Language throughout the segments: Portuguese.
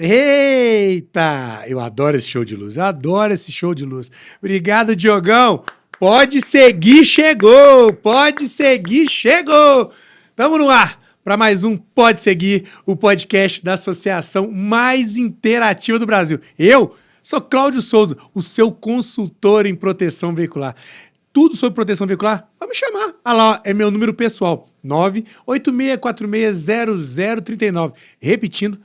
Eita! Eu adoro esse show de luz, eu adoro esse show de luz. Obrigado, Diogão. Pode seguir, chegou! Pode seguir, chegou! Tamo no ar para mais um Pode Seguir, o podcast da associação mais interativa do Brasil. Eu sou Cláudio Souza, o seu consultor em proteção veicular. Tudo sobre proteção veicular? Pode me chamar. Ah lá, ó, é meu número pessoal, 986460039. Repetindo,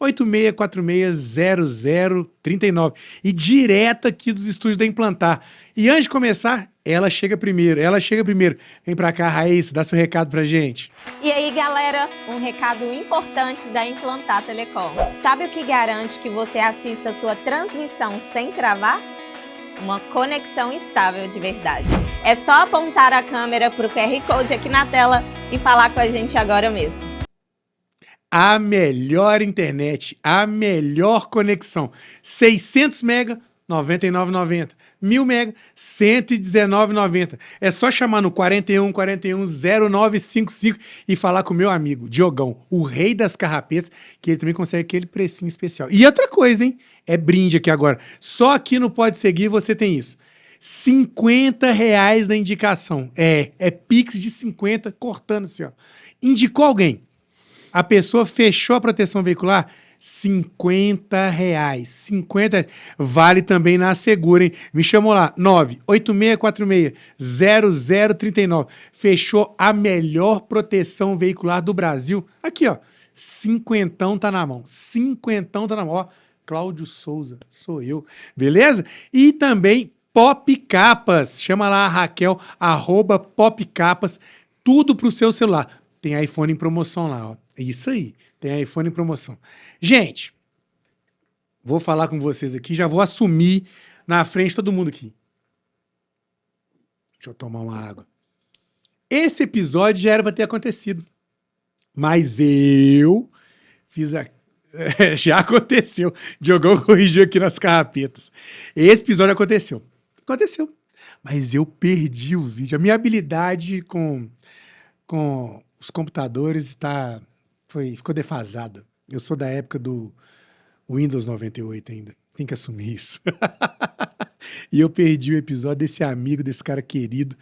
986460039. E direto aqui dos estúdios da Implantar. E antes de começar, ela chega primeiro. Vem pra cá, Raíssa, dá seu recado pra gente. E aí, galera, um recado importante da Implantar Telecom. Sabe o que garante que você assista a sua transmissão sem travar? Uma conexão estável de verdade. É só apontar a câmera pro QR Code aqui na tela e falar com a gente agora mesmo. A melhor internet, a melhor conexão. 600 mega, R$ 99,90. 1000 mega, R$ 119,90. É só chamar no 41 41 0955 e falar com o meu amigo Diogão, o rei das carrapetas, que ele também consegue aquele precinho especial. E outra coisa, hein? É brinde aqui agora. Só aqui no Pode Seguir você tem isso. R$50 na indicação. É Pix de 50 cortando assim, ó. Indicou alguém. A pessoa fechou a proteção veicular, R$50. 50. Vale também na Segura, hein? Me chamou lá, 986460039. Fechou a melhor proteção veicular do Brasil. Aqui, ó. Cinquentão tá na mão. Cinquentão tá na mão. Ó, Cláudio Souza, sou eu. Beleza? E também Pop Capas. Chama lá a Raquel, @popcapas. Tudo pro seu celular. Tem iPhone em promoção lá, ó. Isso aí, tem iPhone em promoção. Gente, vou falar com vocês aqui, já vou assumir na frente de todo mundo aqui. Deixa eu tomar uma água. Esse episódio já era para ter acontecido, mas eu fiz a... já aconteceu. Diogão corrigiu aqui nas carrapetas. Esse episódio aconteceu, mas eu perdi o vídeo. A minha habilidade com os computadores ficou defasada. Eu sou da época do Windows 98 ainda. Tem que assumir isso. E eu perdi o episódio desse amigo, desse cara querido,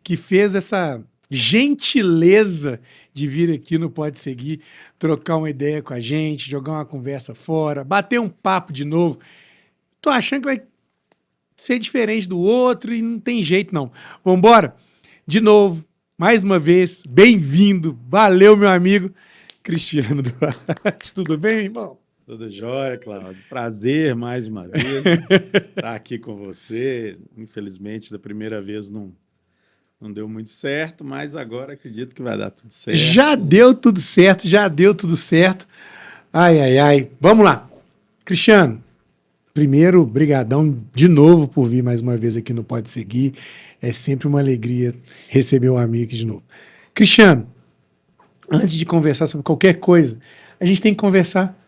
que fez essa gentileza de vir aqui no Pode Seguir, trocar uma ideia com a gente, jogar uma conversa fora, bater um papo de novo. Tô achando que vai ser diferente do outro e não tem jeito, não. Vambora? De novo, mais uma vez, bem-vindo. Valeu, meu amigo Cristiano Duarte. Tudo bem, irmão? Tudo jóia, Cláudio. Prazer mais uma vez estar aqui com você. Infelizmente, da primeira vez não deu muito certo, mas agora acredito que vai dar tudo certo. Já deu tudo certo. Ai. Vamos lá. Cristiano, primeiro, brigadão de novo por vir mais uma vez aqui no Pode Seguir. É sempre uma alegria receber um amigo aqui de novo. Cristiano, antes de conversar sobre qualquer coisa, a gente tem que conversar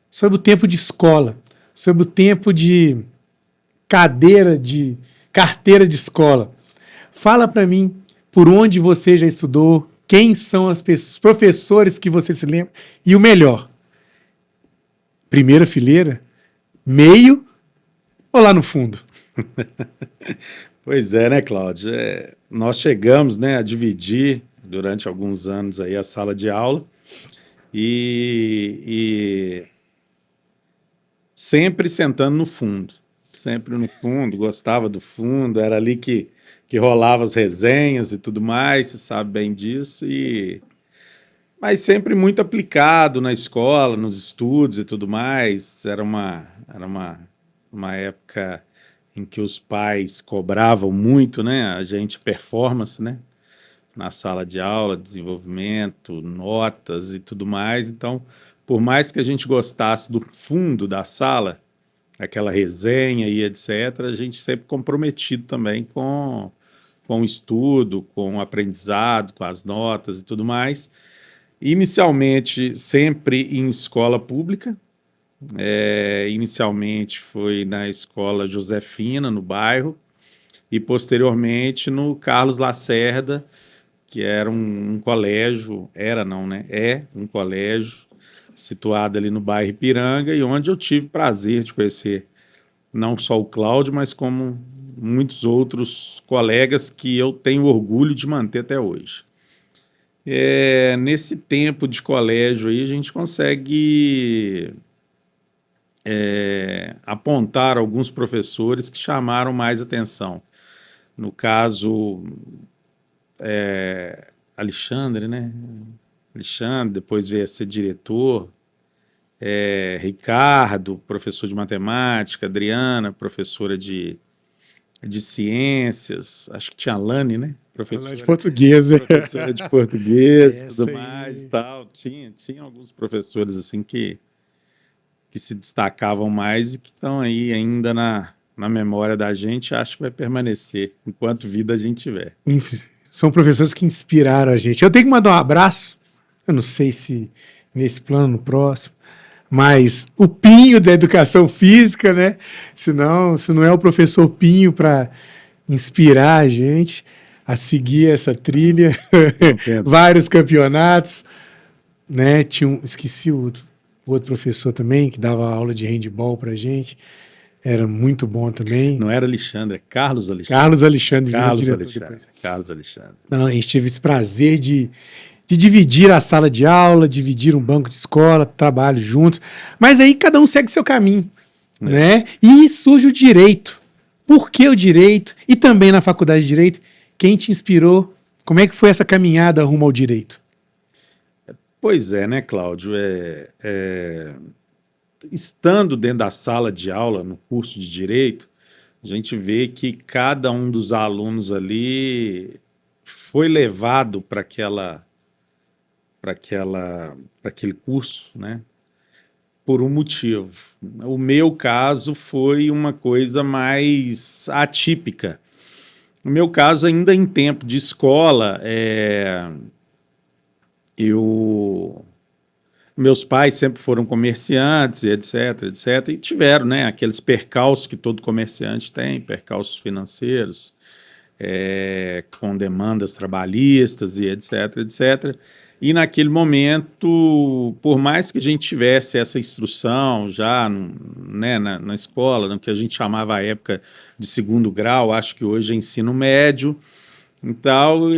sobre o tempo de escola, sobre o tempo de carteira de escola. Fala para mim por onde você já estudou, quem são as pessoas, professores que você se lembra e o melhor, primeira fileira, meio ou lá no fundo? Pois é, né, Cláudio? Nós chegamos, né, a dividir durante alguns anos aí a sala de aula e sempre sentando no fundo, gostava do fundo, era ali que rolava as resenhas e tudo mais, você sabe bem disso, mas sempre muito aplicado na escola, nos estudos e tudo mais. Era uma época em que os pais cobravam muito, né, a gente performance, né, na sala de aula, desenvolvimento, notas e tudo mais. Então, por mais que a gente gostasse do fundo da sala, aquela resenha e etc., a gente sempre comprometido também com o estudo, com o aprendizado, com as notas e tudo mais. Inicialmente, sempre em escola pública. Inicialmente foi na escola Josefina, no bairro, e posteriormente no Carlos Lacerda, que era um colégio, era não, né? É um colégio situada ali no bairro Ipiranga, e onde eu tive prazer de conhecer não só o Cláudio, mas como muitos outros colegas que eu tenho orgulho de manter até hoje. Nesse tempo de colégio aí, a gente consegue apontar alguns professores que chamaram mais atenção. No caso, Alexandre, né? Alexandre, depois veio a ser diretor, Ricardo, professor de matemática, Adriana, professora de ciências, acho que tinha a Lani, né? Professora de português, professora de português, tudo mais, tal. Tinha alguns professores assim que se destacavam mais e que estão aí ainda na memória da gente, acho que vai permanecer enquanto vida a gente tiver. São professores que inspiraram a gente. Eu tenho que mandar um abraço, eu não sei se nesse plano, no próximo, mas o Pinho da educação física, né? Se não é o professor Pinho para inspirar a gente a seguir essa trilha, vários campeonatos, né? Esqueci o outro professor também, que dava aula de handball para a gente, era muito bom também. Não era Alexandre, é Carlos Alexandre. Carlos Alexandre. Carlos Alexandre. Não, a gente teve esse prazer de dividir a sala de aula, dividir um banco de escola, trabalho juntos, mas aí cada um segue seu caminho, né? E surge o direito. Por que o direito? E também na faculdade de Direito, quem te inspirou? Como é que foi essa caminhada rumo ao direito? Pois é, né, Cláudio? Estando dentro da sala de aula, no curso de Direito, a gente vê que cada um dos alunos ali foi levado para aquele curso, né, por um motivo. O meu caso foi uma coisa mais atípica. No meu caso, ainda em tempo de escola, meus pais sempre foram comerciantes, etc, e tiveram, né, aqueles percalços que todo comerciante tem, percalços financeiros, com demandas trabalhistas e etc. E naquele momento, por mais que a gente tivesse essa instrução já, né, na escola, no que a gente chamava à época de segundo grau, acho que hoje é ensino médio, então,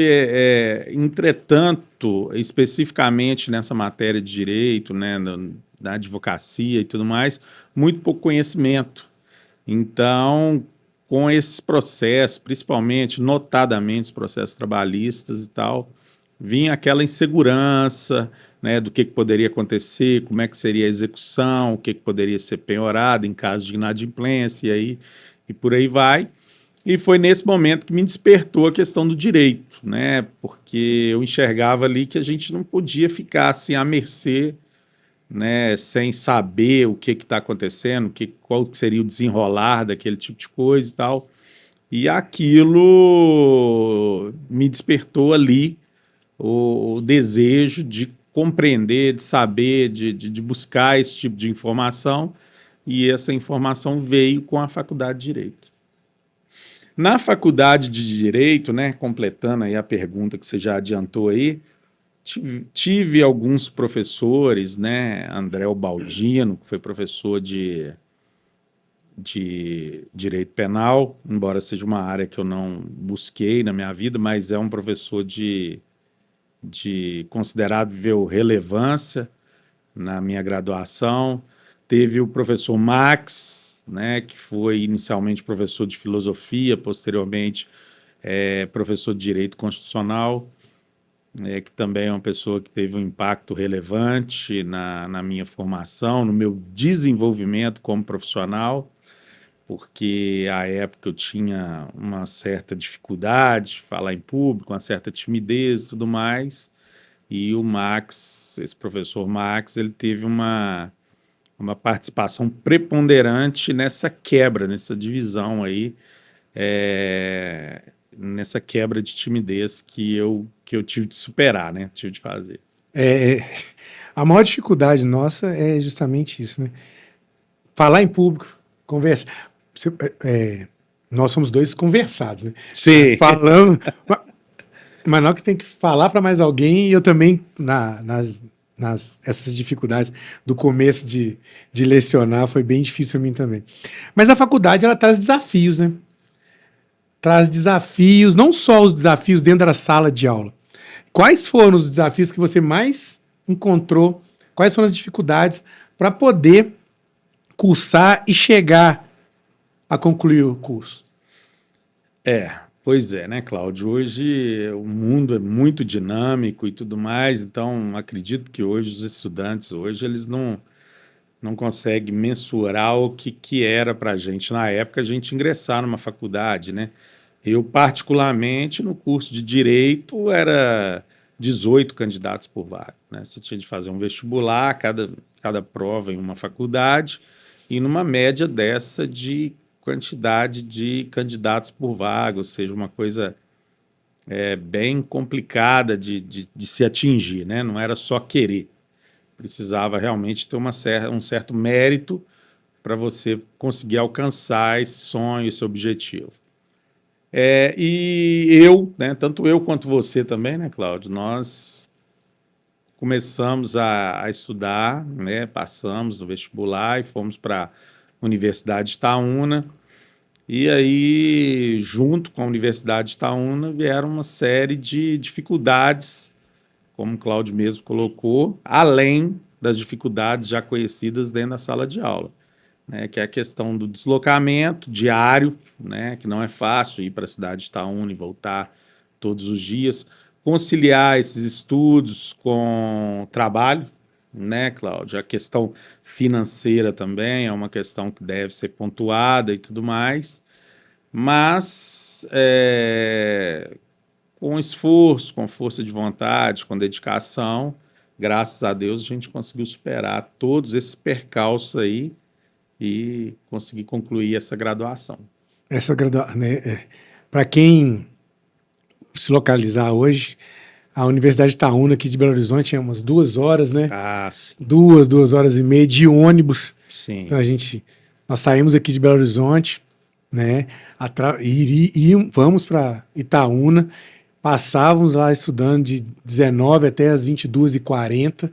entretanto, especificamente nessa matéria de direito, né, da advocacia e tudo mais, muito pouco conhecimento. Então, com esses processos, principalmente, notadamente, os processos trabalhistas e tal, vinha aquela insegurança, né, do que poderia acontecer, como é que seria a execução, o que poderia ser penhorado em caso de inadimplência, e por aí vai. E foi nesse momento que me despertou a questão do direito, né, porque eu enxergava ali que a gente não podia ficar assim à mercê, né, sem saber o que está acontecendo, qual seria o desenrolar daquele tipo de coisa e tal. E aquilo me despertou ali o desejo de compreender, de saber, de buscar esse tipo de informação, e essa informação veio com a Faculdade de Direito. Na Faculdade de Direito, né, completando aí a pergunta que você já adiantou aí, tive alguns professores, né, André Baldino, que foi professor de Direito Penal, embora seja uma área que eu não busquei na minha vida, mas é um professor de considerável relevância na minha graduação. Teve o professor Max, né, que foi inicialmente professor de filosofia, posteriormente professor de direito constitucional, que também é uma pessoa que teve um impacto relevante na minha formação, no meu desenvolvimento como profissional, porque à época eu tinha uma certa dificuldade de falar em público, uma certa timidez e tudo mais, e o Max, esse professor Max, ele teve uma participação preponderante nessa quebra, nessa divisão aí, nessa quebra de timidez que eu tive de superar, né? Tive de fazer. A maior dificuldade nossa é justamente isso, né? Falar em público, conversa. Nós somos dois conversados, né? Sim. Falando, mas não que tem que falar para mais alguém, e eu também, nas essas dificuldades do começo de lecionar, foi bem difícil para mim também. Mas a faculdade, ela traz desafios, né? Traz desafios, não só os desafios dentro da sala de aula. Quais foram os desafios que você mais encontrou? Quais foram as dificuldades para poder cursar e chegar a concluir o curso? Pois é, né, Cláudio? Hoje o mundo é muito dinâmico e tudo mais, então acredito que hoje os estudantes, eles não conseguem mensurar o que era para a gente. Na época, a gente ingressar numa faculdade, né? Eu, particularmente, no curso de Direito, era 18 candidatos por vaga, né? Você tinha de fazer um vestibular, cada prova em uma faculdade, e numa média dessa de quantidade de candidatos por vaga, ou seja, uma coisa bem complicada de se atingir, né? Não era só querer. Precisava realmente ter um certo mérito para você conseguir alcançar esse sonho, esse objetivo. E eu, né, tanto eu quanto você também, né, Cláudio, nós começamos a estudar, né, passamos no vestibular e fomos para a Universidade de Itaúna. E aí, junto com a Universidade de Itaúna, vieram uma série de dificuldades, como o Cláudio mesmo colocou, além das dificuldades já conhecidas dentro da sala de aula, né, que é a questão do deslocamento diário, né, que não é fácil ir para a cidade de Itaúna e voltar todos os dias, conciliar esses estudos com trabalho, né, Cláudio? A questão financeira também é uma questão que deve ser pontuada e tudo mais, mas com esforço, com força de vontade, com dedicação, graças a Deus a gente conseguiu superar todos esses percalços aí e conseguir concluir essa graduação. Essa graduação, né? Para quem se localizar hoje, a Universidade de Itaúna aqui de Belo Horizonte é umas 2 horas, né? Sim. 2 horas e meia de ônibus. Sim. Então nós saímos aqui de Belo Horizonte, né? Vamos para Itaúna, passávamos lá estudando de 19 até as 22h40,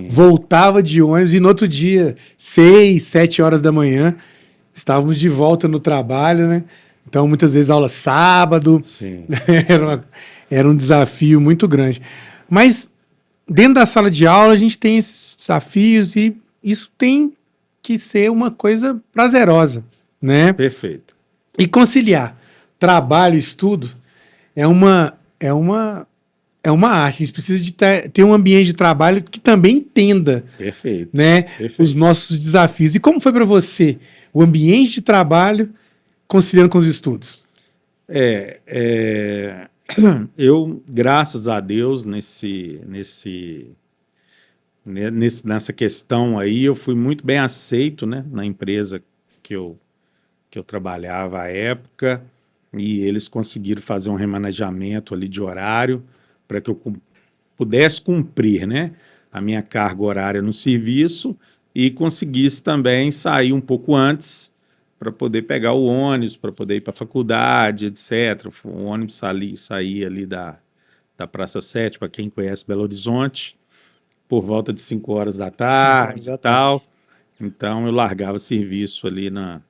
voltava de ônibus e no outro dia, 6, 7 horas da manhã, estávamos de volta no trabalho, né? Então, muitas vezes aula sábado, era um desafio muito grande. Mas dentro da sala de aula a gente tem esses desafios e isso tem que ser uma coisa prazerosa, né? Perfeito. E conciliar trabalho e estudo é uma arte. A gente precisa de ter um ambiente de trabalho que também entenda, Perfeito. Né, Perfeito. Os nossos desafios. E como foi para você o ambiente de trabalho conciliando com os estudos? Eu, graças a Deus, nessa questão aí, eu fui muito bem aceito, né, na empresa que eu trabalhava à época, e eles conseguiram fazer um remanejamento ali de horário para que eu pudesse cumprir, né, a minha carga horária no serviço e conseguisse também sair um pouco antes para poder pegar o ônibus, para poder ir para a faculdade, etc. O ônibus saía ali da Praça 7, para quem conhece Belo Horizonte, por volta de 5 horas da tarde e tal. Então, eu largava serviço ali no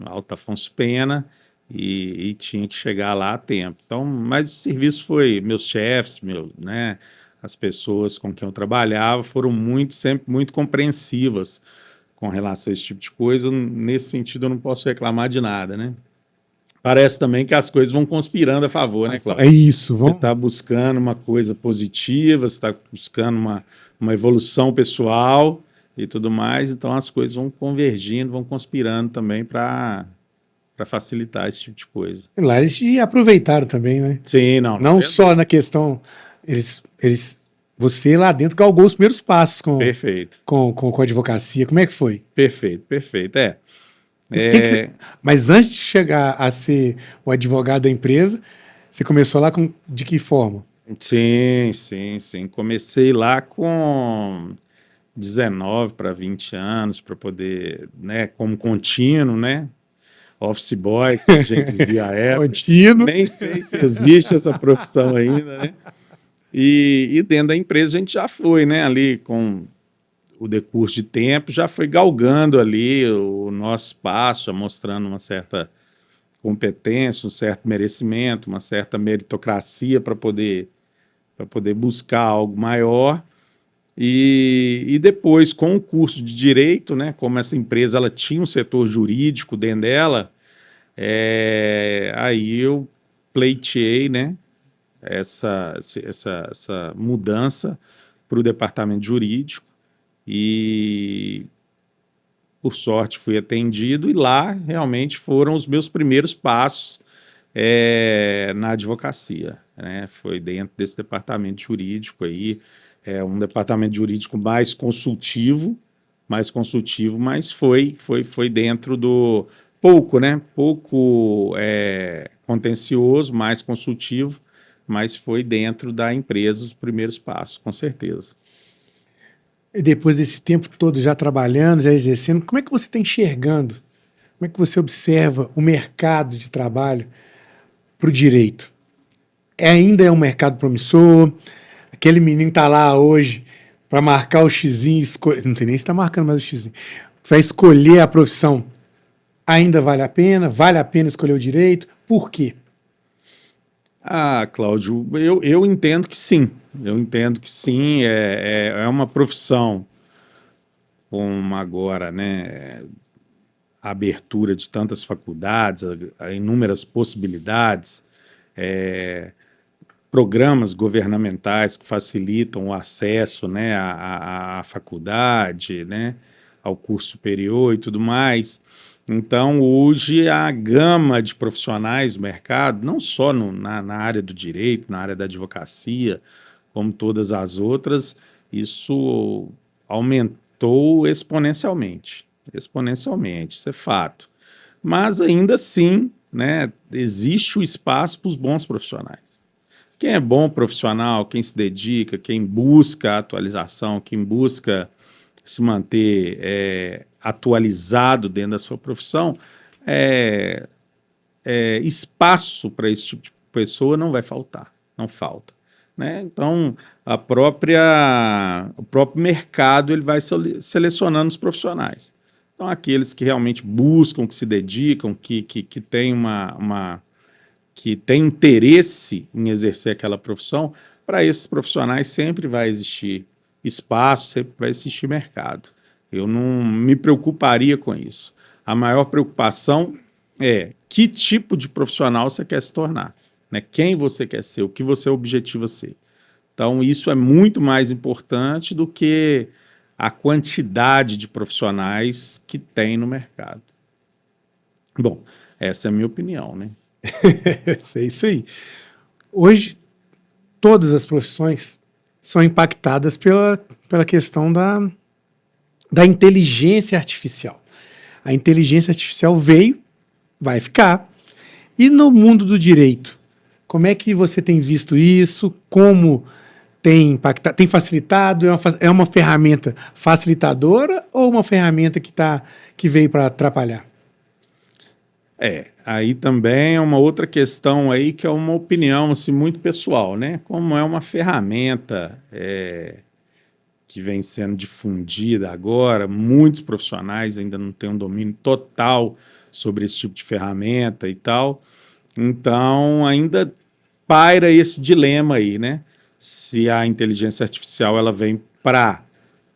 Alto Afonso Pena e tinha que chegar lá a tempo. Então, mas o serviço foi, meus chefes, né, as pessoas com quem eu trabalhava foram sempre muito compreensivas com relação a esse tipo de coisa. Nesse sentido, eu não posso reclamar de nada, né? Parece também que as coisas vão conspirando a favor, né, Cláudio? É isso. Você está buscando uma coisa positiva, você está buscando uma evolução pessoal e tudo mais, então as coisas vão convergindo, vão conspirando também para facilitar esse tipo de coisa. Lá eles te aproveitaram também, né? Sim, não só na questão... Você lá dentro galgou os primeiros passos Perfeito. Com a advocacia. Como é que foi? Perfeito. Mas antes de chegar a ser o advogado da empresa, você começou lá de que forma? Sim. Comecei lá com 19 para 20 anos, para poder, né, como contínuo, né? Office boy, que a gente dizia à época. Contínuo. Nem sei se existe essa profissão ainda, né? E dentro da empresa a gente já foi, né, ali com o decurso de tempo, já foi galgando ali o nosso espaço, mostrando uma certa competência, um certo merecimento, uma certa meritocracia para poder buscar algo maior. E depois, com o curso de Direito, né, como essa empresa ela tinha um setor jurídico dentro dela, aí eu pleiteei, né, essa mudança para o departamento jurídico e, por sorte, fui atendido e lá realmente foram os meus primeiros passos na advocacia, né? Foi dentro desse departamento jurídico aí, um departamento jurídico mais consultivo, mas foi dentro do pouco, né? Pouco contencioso, mais consultivo, mas foi dentro da empresa os primeiros passos, com certeza. E depois desse tempo todo já trabalhando, já exercendo, como é que você está enxergando? Como é que você observa o mercado de trabalho para o direito? Ainda é um mercado promissor? Aquele menino está lá hoje para marcar o xizinho, não sei nem se está marcando mais o xizinho, vai escolher a profissão. Ainda vale a pena? Vale a pena escolher o direito? Por quê? Cláudio, eu entendo que sim. Eu entendo que sim, é uma profissão como agora, né, a abertura de tantas faculdades, a inúmeras possibilidades, programas governamentais que facilitam o acesso, né, à faculdade, né, ao curso superior e tudo mais. Então, hoje, a gama de profissionais do mercado, não só na área do direito, na área da advocacia, como todas as outras, isso aumentou exponencialmente. Exponencialmente, isso é fato. Mas, ainda assim, né, existe o espaço para os bons profissionais. Quem é bom profissional, quem se dedica, quem busca atualização, quem busca se manter atualizado dentro da sua profissão, espaço para esse tipo de pessoa não vai faltar, não falta. Né? Então, o próprio mercado ele vai selecionando os profissionais. Então, aqueles que realmente buscam, que se dedicam, que têm que tem interesse em exercer aquela profissão, para esses profissionais sempre vai existir espaço, sempre vai existir mercado. Eu não me preocuparia com isso. A maior preocupação é que tipo de profissional você quer se tornar, né? Quem você quer ser, o que você objetiva ser. Então, isso é muito mais importante do que a quantidade de profissionais que tem no mercado. Bom, essa é a minha opinião, né? É isso aí. Hoje, todas as profissões são impactadas pela questão da inteligência artificial. A inteligência artificial veio, vai ficar. E no mundo do direito, como é que você tem visto isso? Como tem impactado? Tem facilitado? É uma ferramenta facilitadora ou uma ferramenta que veio para atrapalhar? Aí também é uma outra questão aí que é uma opinião assim, muito pessoal, né? Como é uma ferramenta que vem sendo difundida agora, muitos profissionais ainda não têm um domínio total sobre esse tipo de ferramenta e tal. Então, ainda paira esse dilema aí, né? Se a inteligência artificial ela vem para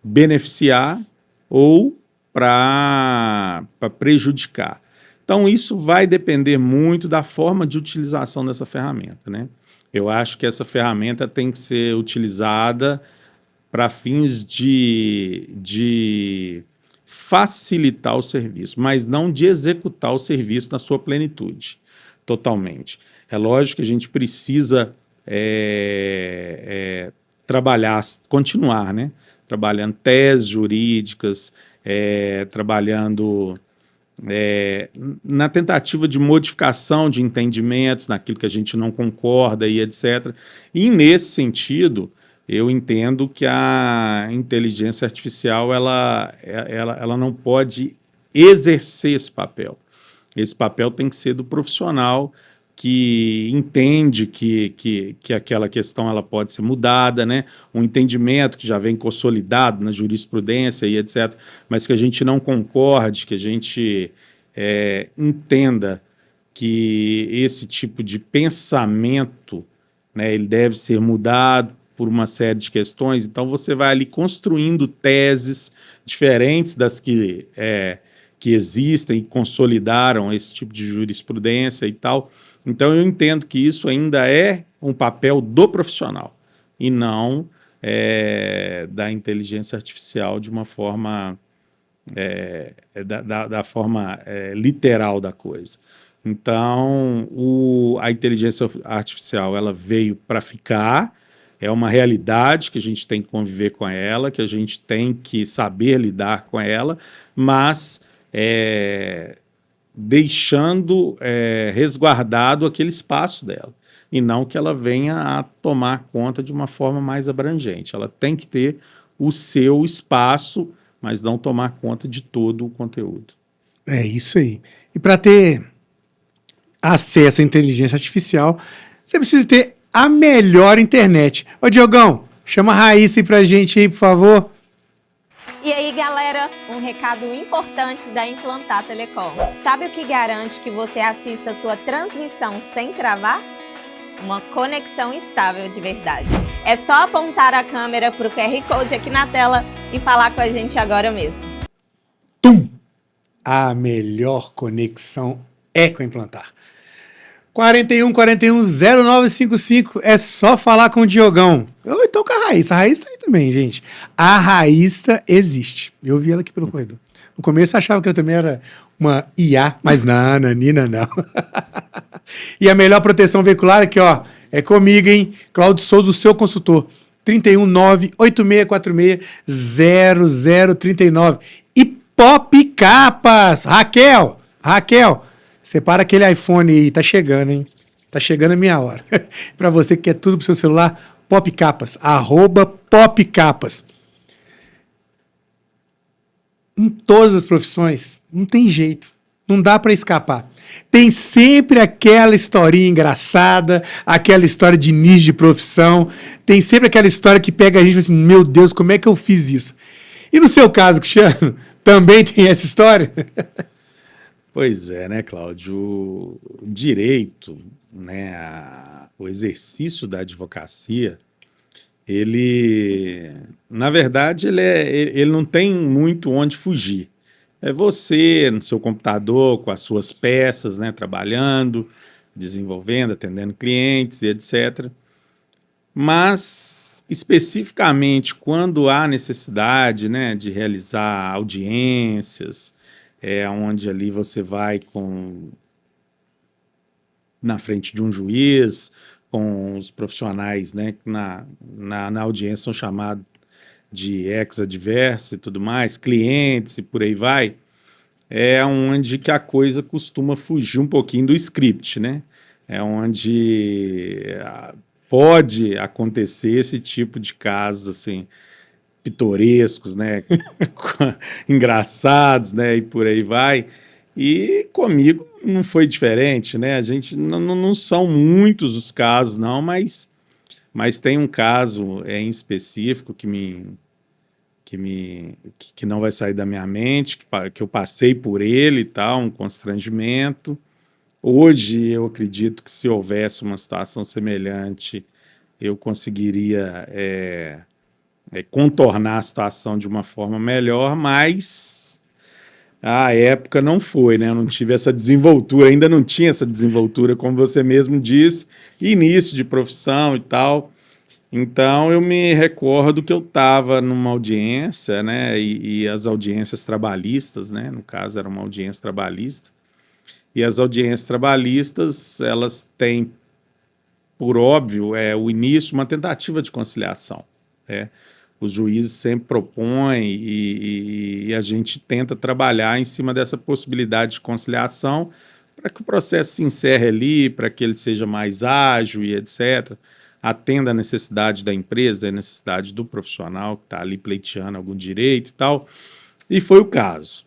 beneficiar ou para prejudicar. Então, isso vai depender muito da forma de utilização dessa ferramenta, né? Eu acho que essa ferramenta tem que ser utilizada para fins de facilitar o serviço, mas não de executar o serviço na sua plenitude, totalmente. É lógico que a gente precisa trabalhar, continuar, né? Trabalhando teses jurídicas, trabalhando na tentativa de modificação de entendimentos, naquilo que a gente não concorda e etc. E, nesse sentido, eu entendo que a inteligência artificial ela não pode exercer esse papel. Esse papel tem que ser do profissional que entende que aquela questão ela pode ser mudada, né? Um entendimento que já vem consolidado na jurisprudência e etc., mas que a gente não concorde, que a gente entenda que esse tipo de pensamento, né, ele deve ser mudado por uma série de questões. Então, você vai ali construindo teses diferentes das que existem e consolidaram esse tipo de jurisprudência e tal. Então, eu entendo que isso ainda é um papel do profissional e não da inteligência artificial de uma forma, da forma literal da coisa. Então, a inteligência artificial ela veio para ficar, é uma realidade que a gente tem que conviver com ela, que a gente tem que saber lidar com ela, mas deixando resguardado aquele espaço dela, e não que ela venha a tomar conta de uma forma mais abrangente. Ela tem que ter o seu espaço, mas não tomar conta de todo o conteúdo. É isso aí. E para ter acesso à inteligência artificial, você precisa ter a melhor internet. Ô, Diogão, chama a Raíssa aí pra gente aí, por favor. E aí, galera, um recado importante da Implantar Telecom. Sabe o que garante que você assista a sua transmissão sem travar? Uma conexão estável de verdade. É só apontar a câmera para o QR Code aqui na tela e falar com a gente agora mesmo. Tum! A melhor conexão é com a Implantar. 4141-0955, é só falar com o Diogão. Ou então com a Raíssa. A Raíssa tá aí também, gente. A Raíssa existe. Eu vi ela aqui pelo corredor. No começo eu achava que ela também era uma IA, mas não, Nanina não. E a melhor proteção veicular aqui, ó, é comigo, hein? Cláudio Souza, o seu consultor. 319-8646-0039. E Pop Capas. Raquel, separa aquele iPhone aí, tá chegando, hein? Tá chegando a minha hora. Para você que quer tudo pro seu celular, Popcapas, @Popcapas. Em todas as profissões, não tem jeito, não dá para escapar. Tem sempre aquela historinha engraçada, aquela história de início de profissão, tem sempre aquela história que pega a gente e fala assim, meu Deus, como é que eu fiz isso? E no seu caso, Cristiano, também tem essa história? Pois é, né, Cláudio? O direito, né, o exercício da advocacia, ele, na verdade, ele não tem muito onde fugir. É você no seu computador, com as suas peças, né, trabalhando, desenvolvendo, atendendo clientes e etc. Mas, especificamente, quando há necessidade, né, de realizar audiências, onde ali você vai na frente de um juiz, com os profissionais, né, que na audiência são chamados de ex-adverso e tudo mais, clientes e por aí vai, é onde que a coisa costuma fugir um pouquinho do script, né? É onde pode acontecer esse tipo de casos, assim, pitorescos, né? Engraçados, né? E por aí vai. E comigo não foi diferente, né? A gente não são muitos os casos, não, mas tem um caso em específico que não vai sair da minha mente, que eu passei por ele e tal, um constrangimento. Hoje eu acredito que se houvesse uma situação semelhante, eu conseguiria contornar a situação de uma forma melhor, mas a época não foi, né? Eu não tive essa desenvoltura, ainda não tinha essa desenvoltura, como você mesmo disse, início de profissão e tal. Então, eu me recordo que eu estava numa audiência, né? E as audiências trabalhistas, né? No caso, era uma audiência trabalhista. E as audiências trabalhistas, elas têm, por óbvio, o início, uma tentativa de conciliação, né? Os juízes sempre propõem e a gente tenta trabalhar em cima dessa possibilidade de conciliação para que o processo se encerre ali, para que ele seja mais ágil e etc., atenda a necessidade da empresa, a necessidade do profissional que está ali pleiteando algum direito e tal. E foi o caso.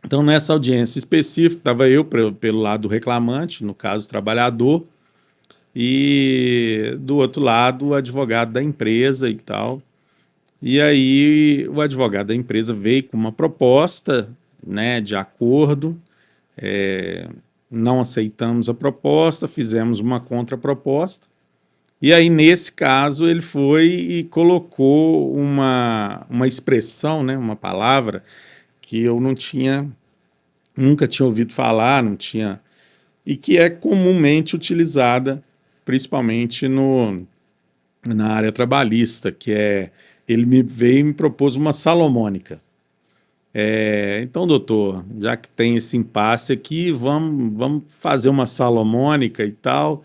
Então, nessa audiência específica, estava eu pelo lado do reclamante, no caso, trabalhador, e do outro lado, o advogado da empresa e tal. E aí, o advogado da empresa veio com uma proposta, né, de acordo, não aceitamos a proposta, fizemos uma contraproposta. E aí, nesse caso, ele foi e colocou uma expressão, né, uma palavra que eu nunca tinha ouvido falar, não tinha, e que é comumente utilizada, principalmente na área trabalhista, que é, ele veio e me propôs uma salomônica. Então, doutor, já que tem esse impasse aqui, vamos fazer uma salomônica e tal.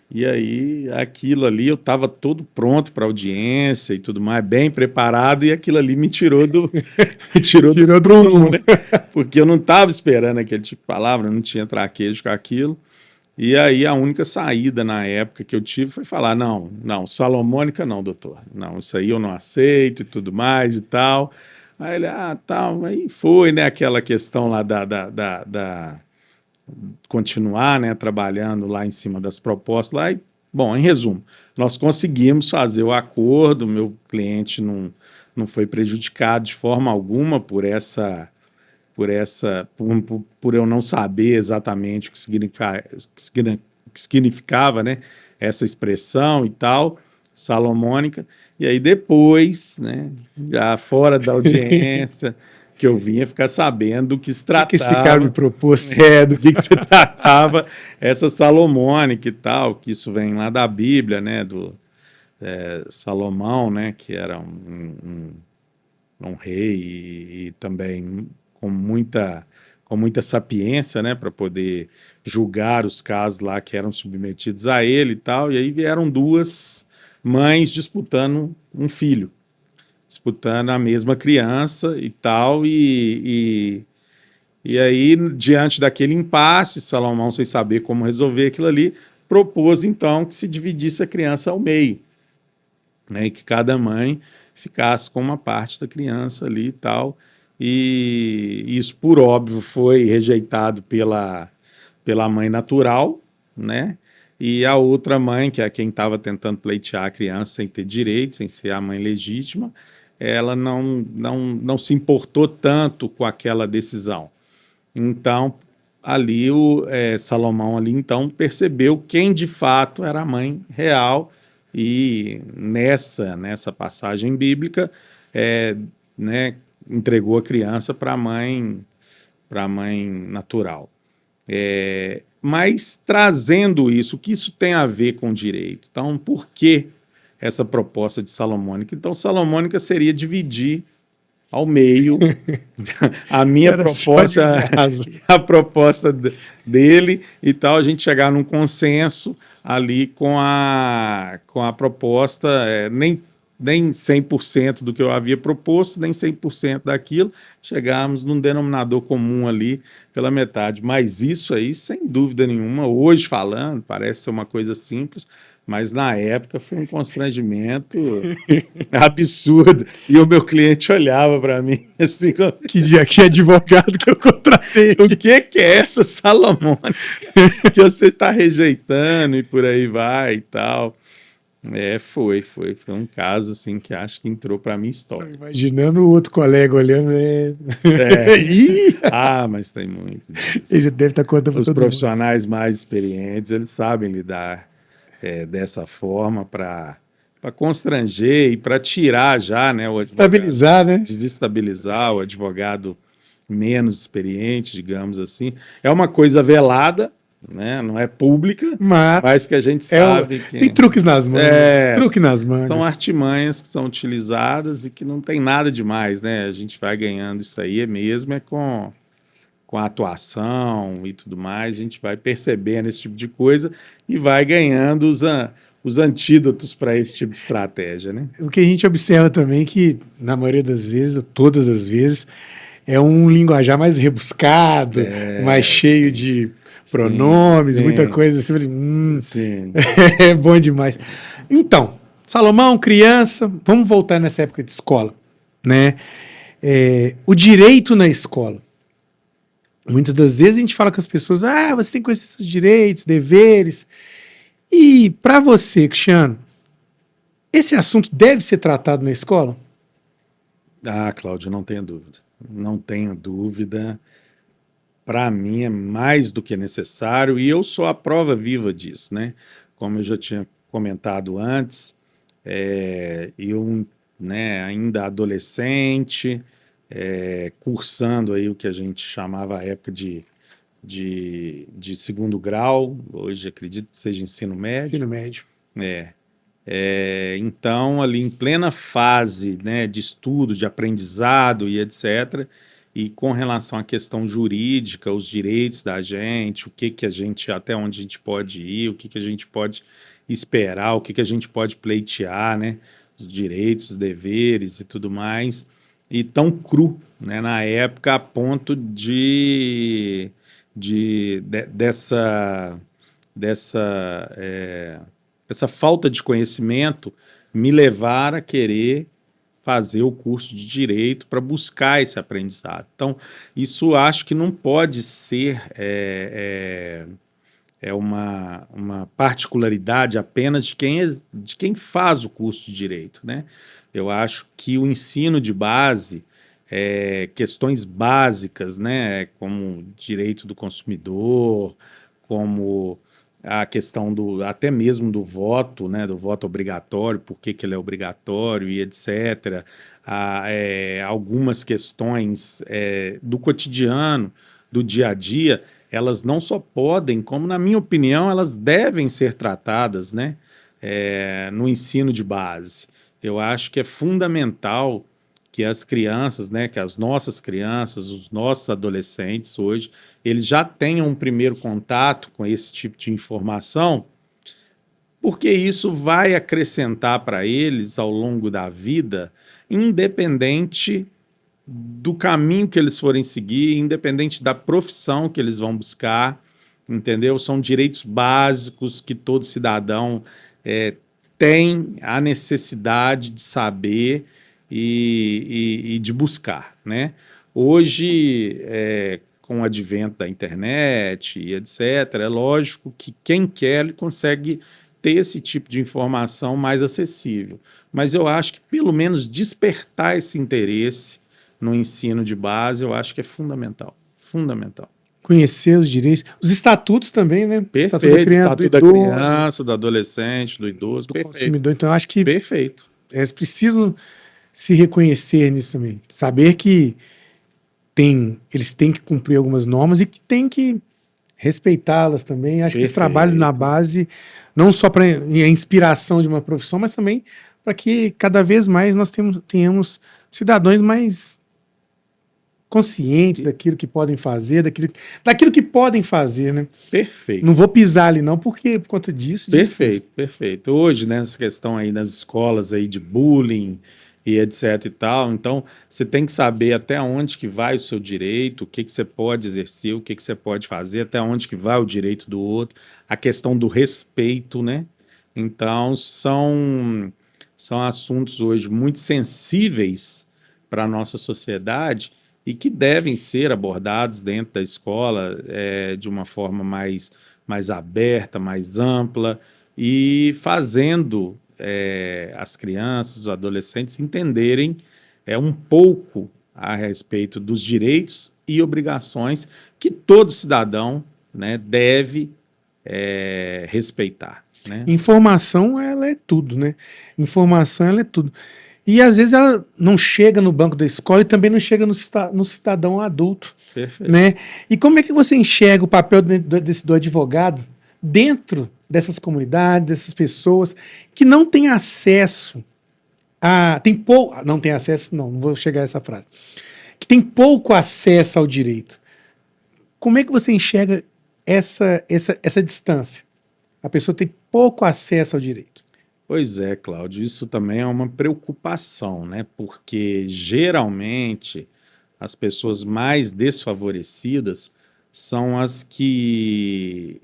E aí, aquilo ali, eu estava todo pronto para audiência e tudo mais, bem preparado, e aquilo ali me tirou me tirou do prumo, né? Porque eu não estava esperando aquele tipo de palavra, não tinha traquejo com aquilo. E aí, a única saída na época que eu tive foi falar: não, salomônica não, doutor. Não, isso aí eu não aceito e tudo mais e tal. Aí ele, tal, aí foi, né, aquela questão lá continuar, né, trabalhando lá em cima das propostas lá. E, bom, em resumo, nós conseguimos fazer o acordo, meu cliente não foi prejudicado de forma alguma por eu não saber exatamente o que significava, né, essa expressão e tal, salomônica. E aí depois, né, já fora da audiência, que eu vinha ficar sabendo do que se tratava. O que esse cara me propôs? Do que se tratava essa salomônica e tal, que isso vem lá da Bíblia, né, do Salomão, né, que era um rei e também com muita sapiência, né, para poder julgar os casos lá que eram submetidos a ele e tal. E aí vieram duas mães disputando um filho, disputando a mesma criança e tal, e aí, diante daquele impasse, Salomão, sem saber como resolver aquilo ali, propôs, então, que se dividisse a criança ao meio, né, e que cada mãe ficasse com uma parte da criança ali e tal, e isso, por óbvio, foi rejeitado pela mãe natural, né, e a outra mãe, que é quem estava tentando pleitear a criança sem ter direito, sem ser a mãe legítima, ela não se importou tanto com aquela decisão. Então, ali Salomão ali, então, percebeu quem de fato era a mãe real, e nessa passagem bíblica, né, entregou a criança para a mãe natural. Mas trazendo isso, o que isso tem a ver com direito? Então, por que essa proposta de salomônica? Então, salomônica seria dividir ao meio a minha proposta, a proposta dele e tal, a gente chegar num consenso ali com a proposta, nem 100% do que eu havia proposto, nem 100% daquilo, chegarmos num denominador comum ali pela metade. Mas isso aí, sem dúvida nenhuma, hoje falando, parece ser uma coisa simples, mas na época foi um constrangimento absurdo. E o meu cliente olhava para mim assim: que advogado que eu contratei? O que é essa salomônica que você está rejeitando e por aí vai e tal? Foi um caso assim que acho que entrou para a minha história. Tô imaginando o outro colega olhando. Mas tem muito. Ele já deve estar contando. Os profissionais mais experientes, eles sabem lidar dessa forma para constranger e para tirar já, né, o advogado, estabilizar, né? Desestabilizar o advogado menos experiente, digamos assim. É uma coisa velada, né? Não é pública, mas que a gente sabe que tem truques nas mãos. Truque nas mãos. São artimanhas que são utilizadas e que não tem nada demais, né? A gente vai ganhando isso aí mesmo com a atuação e tudo mais, a gente vai percebendo esse tipo de coisa e vai ganhando os antídotos para esse tipo de estratégia, né? O que a gente observa também que, na maioria das vezes, todas as vezes, é um linguajar mais rebuscado, mais cheio de pronomes, muita coisa assim. Sim. É bom demais. Então, Salomão, criança, vamos voltar nessa época de escola, né? O direito na escola. Muitas das vezes a gente fala com as pessoas, você tem que conhecer seus direitos, deveres. E para você, Cristiano, esse assunto deve ser tratado na escola? Ah, Cláudio, não tenho dúvida. Não tenho dúvida. Para mim é mais do que necessário e eu sou a prova viva disso, né? Como eu já tinha comentado antes, eu, né, ainda adolescente, cursando aí o que a gente chamava à época de segundo grau, hoje acredito que seja ensino médio. Ensino médio. Então, ali em plena fase, né, de estudo, de aprendizado e etc., e com relação à questão jurídica, os direitos da gente, o que que a gente, até onde a gente pode ir, o que que a gente pode esperar, o que que a gente pode pleitear, né, os direitos, os deveres e tudo mais, e tão cru, né, na época, a ponto essa falta de conhecimento me levar a querer fazer o curso de Direito para buscar esse aprendizado. Então, isso acho que não pode ser uma particularidade apenas de quem faz o curso de Direito, né? Eu acho que o ensino de base, questões básicas, né, como direito do consumidor, como a questão até mesmo do voto, né, do voto obrigatório, por que ele é obrigatório e etc. Algumas questões do cotidiano, do dia a dia, elas não só podem, como na minha opinião, elas devem ser tratadas, né, no ensino de base. Eu acho que é fundamental que as crianças, né, que as nossas crianças, os nossos adolescentes hoje, eles já tenham um primeiro contato com esse tipo de informação, porque isso vai acrescentar para eles ao longo da vida, independente do caminho que eles forem seguir, independente da profissão que eles vão buscar, entendeu? São direitos básicos que todo cidadão tem a necessidade de saber e de buscar, né? Hoje, com o advento da internet e etc., é lógico que quem quer ele consegue ter esse tipo de informação mais acessível. Mas eu acho que, pelo menos, despertar esse interesse no ensino de base, eu acho que é fundamental. Fundamental. Conhecer os direitos, os estatutos também, né? Perfeito, Estatuto da criança, do adolescente, do idoso, do perfeito. consumidor. Então, eu acho que Perfeito. eles precisam se reconhecer nisso também. Saber que eles têm que cumprir algumas normas e que têm que respeitá-las também. Acho que esse trabalho na base, não só para a inspiração de uma profissão, mas também para que cada vez mais nós tenhamos cidadãos mais conscientes daquilo que podem fazer, daquilo que podem fazer, né? Perfeito. Não vou pisar ali não, porque por conta disso... Perfeito, perfeito. Hoje, né, nessa questão aí nas escolas aí de bullying e etc e tal, então você tem que saber até onde que vai o seu direito, o que que você pode exercer, o que que você pode fazer, até onde que vai o direito do outro, a questão do respeito, né? Então são assuntos hoje muito sensíveis para a nossa sociedade e que devem ser abordados dentro da escola de uma forma mais aberta, mais ampla e fazendo as crianças, os adolescentes entenderem um pouco a respeito dos direitos e obrigações que todo cidadão, né, deve respeitar. Né? Informação, ela é tudo, né? Informação, ela é tudo. E às vezes ela não chega no banco da escola e também não chega no cidadão adulto. Perfeito. Né? E como é que você enxerga o papel do advogado dentro dessas comunidades, dessas pessoas que não têm acesso não tem acesso, não vou chegar a essa frase. Que tem pouco acesso ao direito. Como é que você enxerga essa distância? A pessoa tem pouco acesso ao direito. Pois é, Cláudio, isso também é uma preocupação, né? Porque geralmente as pessoas mais desfavorecidas são as que,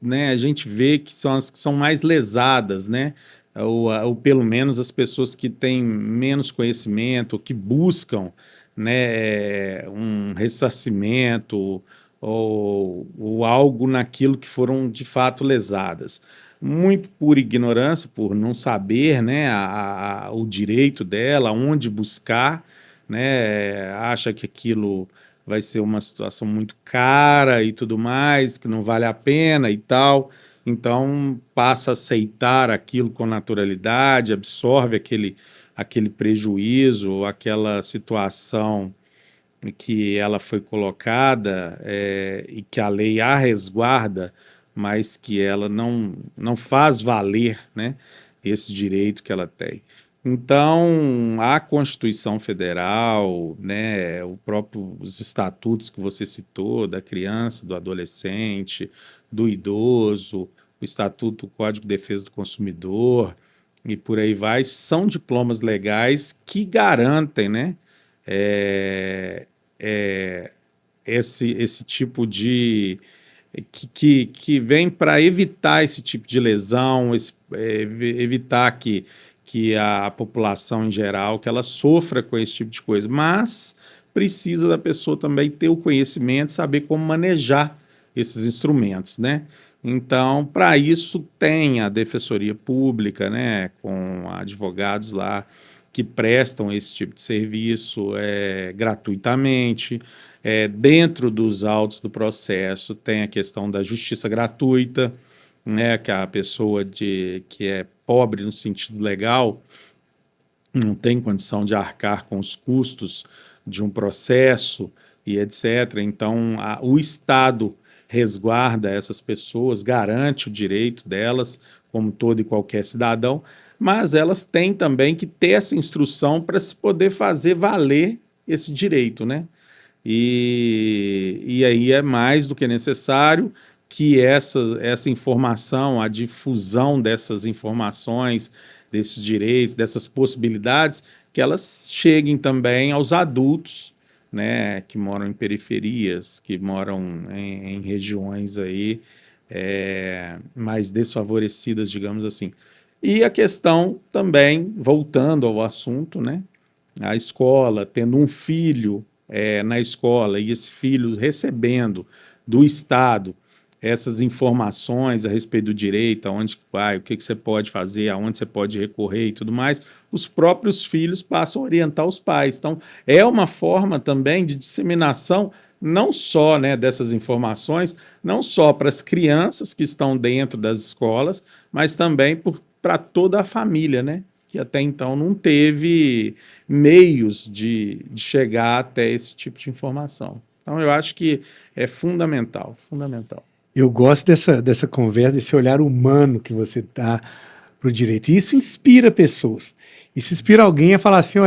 né, a gente vê que são as que são mais lesadas, né? Ou pelo menos as pessoas que têm menos conhecimento, que buscam né, um ressarcimento ou algo naquilo que foram de fato lesadas. Muito por ignorância, por não saber, né, o direito dela, onde buscar, né, acha que aquilo vai ser uma situação muito cara e tudo mais, que não vale a pena e tal. Então passa a aceitar aquilo com naturalidade, absorve aquele prejuízo, aquela situação que ela foi colocada e que a lei a resguarda, mas que ela não faz valer, né, esse direito que ela tem. Então, a Constituição Federal, né, os estatutos que você citou, da criança, do adolescente, do idoso, o Estatuto, o Código de Defesa do Consumidor, e por aí vai, são diplomas legais que garantem, né, é, é, esse tipo de que vem para evitar esse tipo de lesão, evitar que a população em geral que ela sofra com esse tipo de coisa, mas precisa da pessoa também ter o conhecimento, saber como manejar esses instrumentos, né? Então, para isso tem a Defensoria Pública, né, com advogados lá que prestam esse tipo de serviço gratuitamente. Dentro dos autos do processo tem a questão da justiça gratuita, né, que a pessoa que é pobre no sentido legal não tem condição de arcar com os custos de um processo e etc. Então, o Estado resguarda essas pessoas, garante o direito delas, como todo e qualquer cidadão, mas elas têm também que ter essa instrução para se poder fazer valer esse direito, né? E aí é mais do que necessário que essa informação, a difusão dessas informações, desses direitos, dessas possibilidades, que elas cheguem também aos adultos, né, que moram em periferias, que moram em regiões aí mais desfavorecidas, digamos assim. E a questão também, voltando ao assunto, né, a escola, tendo um filho na escola e esse filho recebendo do Estado essas informações a respeito do direito, aonde vai, o que você pode fazer, aonde você pode recorrer e tudo mais, os próprios filhos passam a orientar os pais. Então, é uma forma também de disseminação não só, né, dessas informações, não só para as crianças que estão dentro das escolas, mas também para toda a família, né, que até então não teve meios de chegar até esse tipo de informação. Então, eu acho que é fundamental, fundamental. Eu gosto dessa conversa, desse olhar humano que você dá para o direito. E isso inspira pessoas. Isso inspira alguém a falar assim,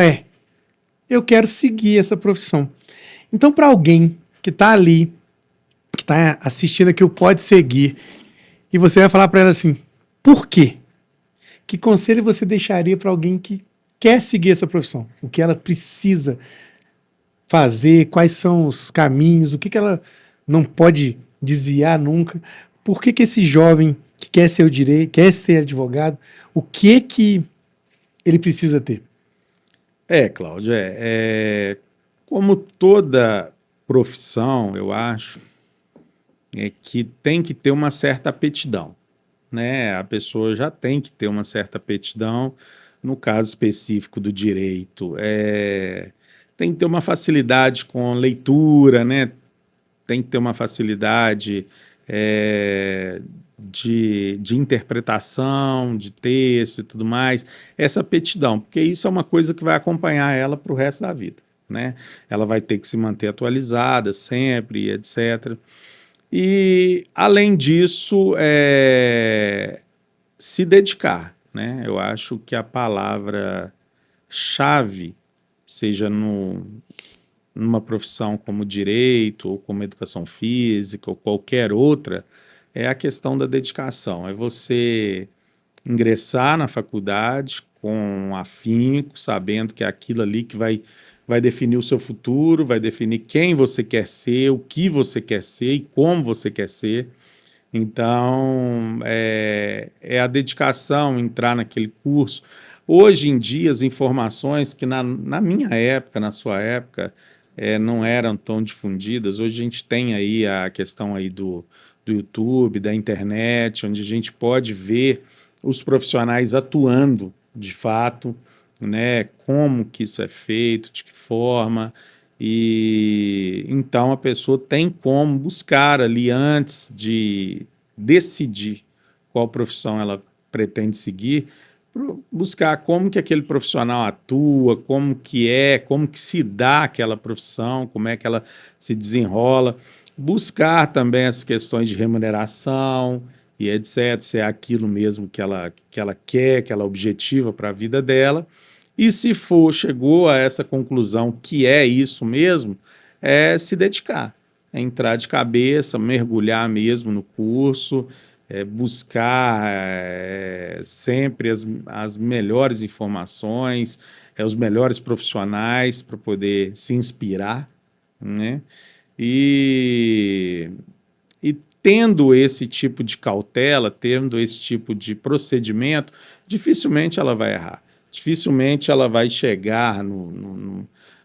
eu quero seguir essa profissão. Então, para alguém que está ali, que está assistindo aqui, o Pode Seguir, e você vai falar para ela assim, por quê? Que conselho você deixaria para alguém que quer seguir essa profissão? O que ela precisa fazer, quais são os caminhos, o que ela não pode desviar nunca? Por que esse jovem que quer ser o direito, quer ser advogado, o que ele precisa ter? Cláudio, como toda profissão, eu acho, que tem que ter uma certa aptidão, né? A pessoa já tem que ter uma certa aptidão. No caso específico do direito, tem que ter uma facilidade com leitura, né? Tem que ter uma facilidade de interpretação, de texto e tudo mais, essa aptidão, porque isso é uma coisa que vai acompanhar ela para o resto da vida, né? Ela vai ter que se manter atualizada sempre, etc. E, além disso, se dedicar, né? Eu acho que a palavra-chave, seja numa profissão como direito, ou como educação física, ou qualquer outra, é a questão da dedicação. É você ingressar na faculdade com afinco, sabendo que é aquilo ali que vai definir o seu futuro, vai definir quem você quer ser, o que você quer ser e como você quer ser. Então, é a dedicação, entrar naquele curso. Hoje em dia, as informações que na minha época, na sua época, não eram tão difundidas, hoje a gente tem aí a questão aí do YouTube, da internet, onde a gente pode ver os profissionais atuando de fato, né, como que isso é feito, de que forma, e então a pessoa tem como buscar ali antes de decidir qual profissão ela pretende seguir, buscar como que aquele profissional atua, como que se dá aquela profissão, como é que ela se desenrola, buscar também as questões de remuneração e etc, se é aquilo mesmo que ela quer, que ela objetiva para a vida dela, e se chegou a essa conclusão que é isso mesmo, é se dedicar, é entrar de cabeça, mergulhar mesmo no curso, buscar sempre as melhores informações, os melhores profissionais para poder se inspirar, né? E tendo esse tipo de cautela, tendo esse tipo de procedimento, dificilmente ela vai errar. Dificilmente ela vai chegar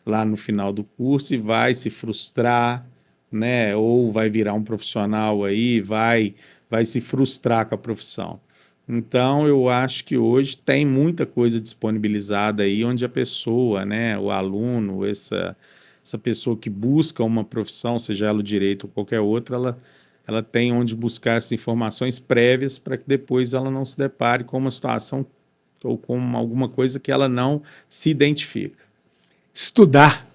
lá no final do curso e vai se frustrar, né? Ou vai virar um profissional aí, vai se frustrar com a profissão. Então, eu acho que hoje tem muita coisa disponibilizada aí, onde a pessoa, né, o aluno, essa pessoa que busca uma profissão, seja ela o direito ou qualquer outra, ela tem onde buscar essas informações prévias para que depois ela não se depare com uma situação ou com alguma coisa que ela não se identifica. Estudar.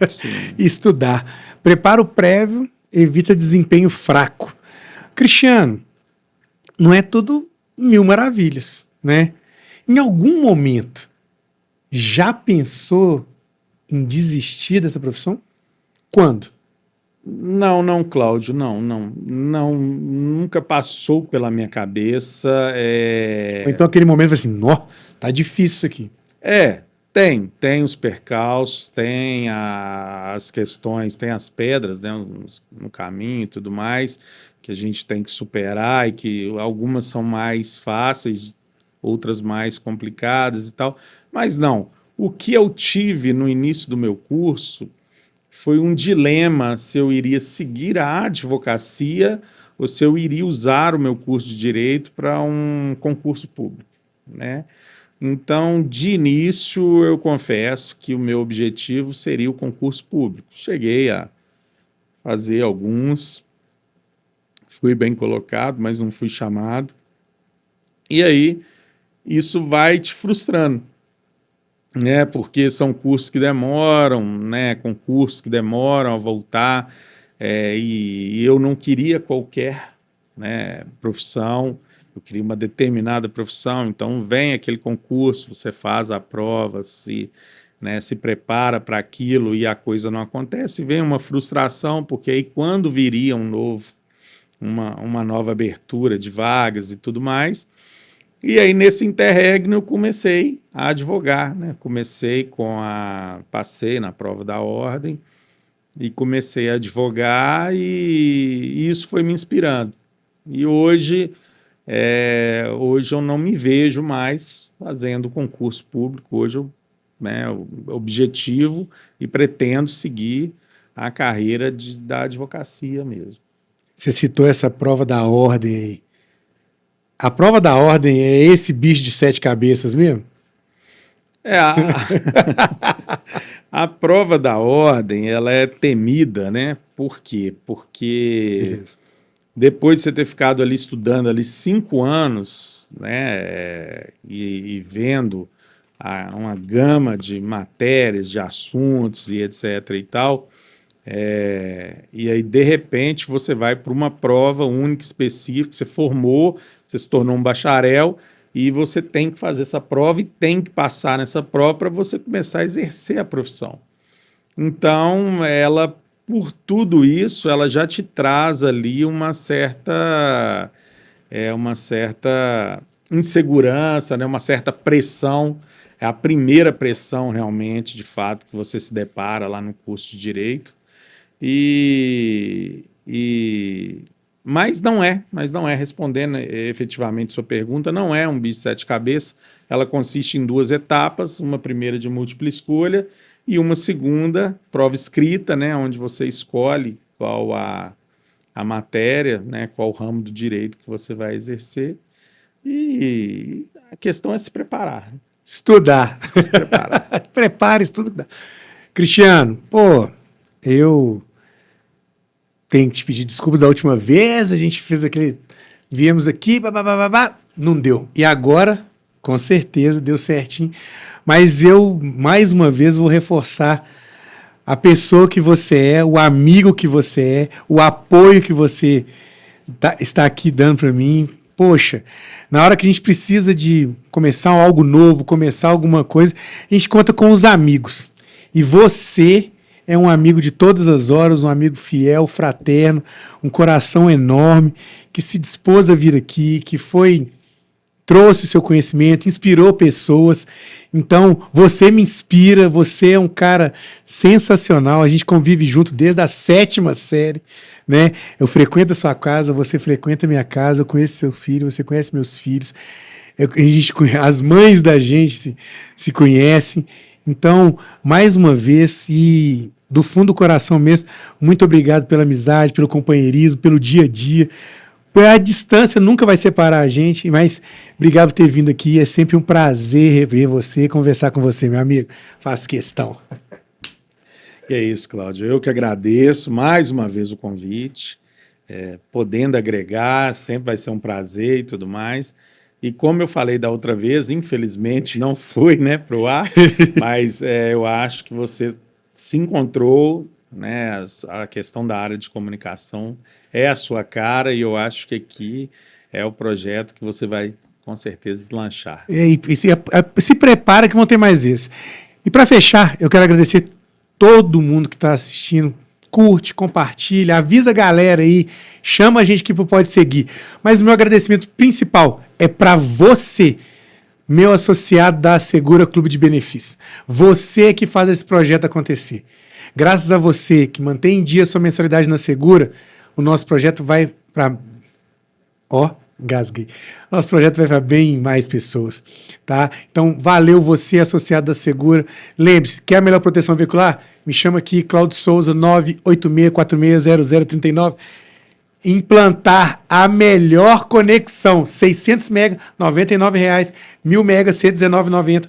Sim. Estudar. Preparo prévio evita desempenho fraco. Cristiano, não é tudo mil maravilhas, né? Em algum momento, já pensou em desistir dessa profissão? Quando? Não, Cláudio, não, nunca passou pela minha cabeça. Ou então aquele momento assim, nó, tá difícil isso aqui. Tem os percalços, tem as questões, tem as pedras, né, no caminho e tudo mais, que a gente tem que superar e que algumas são mais fáceis, outras mais complicadas e tal, mas não. O que eu tive no início do meu curso foi um dilema se eu iria seguir a advocacia ou se eu iria usar o meu curso de direito para um concurso público, né? Então, de início, eu confesso que o meu objetivo seria o concurso público. Cheguei a fazer alguns, fui bem colocado, mas não fui chamado. E aí, isso vai te frustrando, né? Porque são cursos que demoram, né? Concursos que demoram a voltar, e eu não queria qualquer, né, profissão, eu queria uma determinada profissão, então vem aquele concurso, você faz a prova, né, se prepara para aquilo e a coisa não acontece, vem uma frustração, porque aí quando viria uma nova abertura de vagas e tudo mais, e aí nesse interregno eu comecei a advogar, né? Passei na prova da ordem e comecei a advogar e isso foi me inspirando. E hoje eu não me vejo mais fazendo concurso público, hoje eu, né, objetivo e pretendo seguir a carreira da advocacia mesmo. Você citou essa prova da ordem aí. A prova da ordem é esse bicho de 7 cabeças mesmo? A prova da ordem, ela é temida, né? Por quê? Porque Beleza. depois de você ter ficado ali estudando ali 5 anos, né, e vendo uma gama de matérias, de assuntos e etc e tal, e aí de repente você vai para uma prova única, específica, você formou, você se tornou um bacharel e você tem que fazer essa prova e tem que passar nessa prova para você começar a exercer a profissão. Então, ela, por tudo isso, ela já te traz ali uma certa insegurança, né? Uma certa pressão. É a primeira pressão, realmente, de fato, que você se depara lá no curso de Direito. Mas não é, respondendo efetivamente sua pergunta, não é um bicho de 7 cabeças. Ela consiste em 2 etapas, uma primeira de múltipla escolha e uma segunda, prova escrita, né, onde você escolhe qual a matéria, né, qual o ramo do direito que você vai exercer. E a questão é se preparar. Estudar. Se preparar. Prepare, estuda. Cristiano, eu tenho que te pedir desculpas da última vez, a gente fez viemos aqui, não deu. E agora, com certeza, deu certinho. Mas eu, mais uma vez, vou reforçar a pessoa que você é, o amigo que você é, o apoio que você está aqui dando para mim. Poxa, na hora que a gente precisa de começar algo novo, começar alguma coisa, a gente conta com os amigos. E você é um amigo de todas as horas, um amigo fiel, fraterno, um coração enorme, que se dispôs a vir aqui, que trouxe seu conhecimento, inspirou pessoas. Então, você me inspira, você é um cara sensacional, a gente convive junto desde a 7ª série, né? Eu frequento a sua casa, você frequenta a minha casa, eu conheço seu filho, você conhece meus filhos, as mães da gente se conhecem. Então, mais uma vez, e do fundo do coração mesmo, muito obrigado pela amizade, pelo companheirismo, pelo dia a dia. A distância nunca vai separar a gente, mas obrigado por ter vindo aqui. É sempre um prazer rever você, conversar com você, meu amigo. Faço questão. É isso, Cláudio. Eu que agradeço mais uma vez o convite. Podendo agregar, sempre vai ser um prazer e tudo mais. E como eu falei da outra vez, infelizmente não fui, né, para o ar, mas eu acho que você se encontrou, né, a questão da área de comunicação é a sua cara e eu acho que aqui é o projeto que você vai, com certeza, deslanchar. Se prepara que vão ter mais vezes. E para fechar, eu quero agradecer todo mundo que está assistindo. Curte, compartilha, avisa a galera aí, chama a gente que pode seguir. Mas o meu agradecimento principal é para você, meu associado da Segura Clube de Benefícios. Você que faz esse projeto acontecer. Graças a você que mantém em dia sua mensalidade na Segura, o nosso projeto vai para... Engasguei. Nosso projeto vai para bem mais pessoas, tá? Então, valeu você, associado da Segura. Lembre-se, quer a melhor proteção veicular? Me chama aqui, Cláudio Souza, 986460039. Implantar a melhor conexão, 600 MB, R$ 99,00, 1.000 MB, R$ 119,90,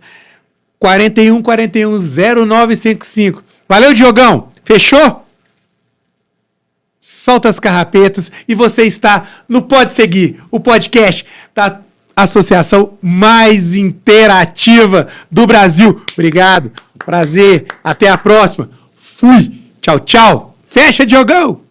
41410955. Valeu, Diogão! Fechou? Solta as carrapetas e você está no Pode Seguir, o podcast da associação mais interativa do Brasil. Obrigado, prazer, até a próxima. Fui, tchau, tchau. Fecha, Diogão!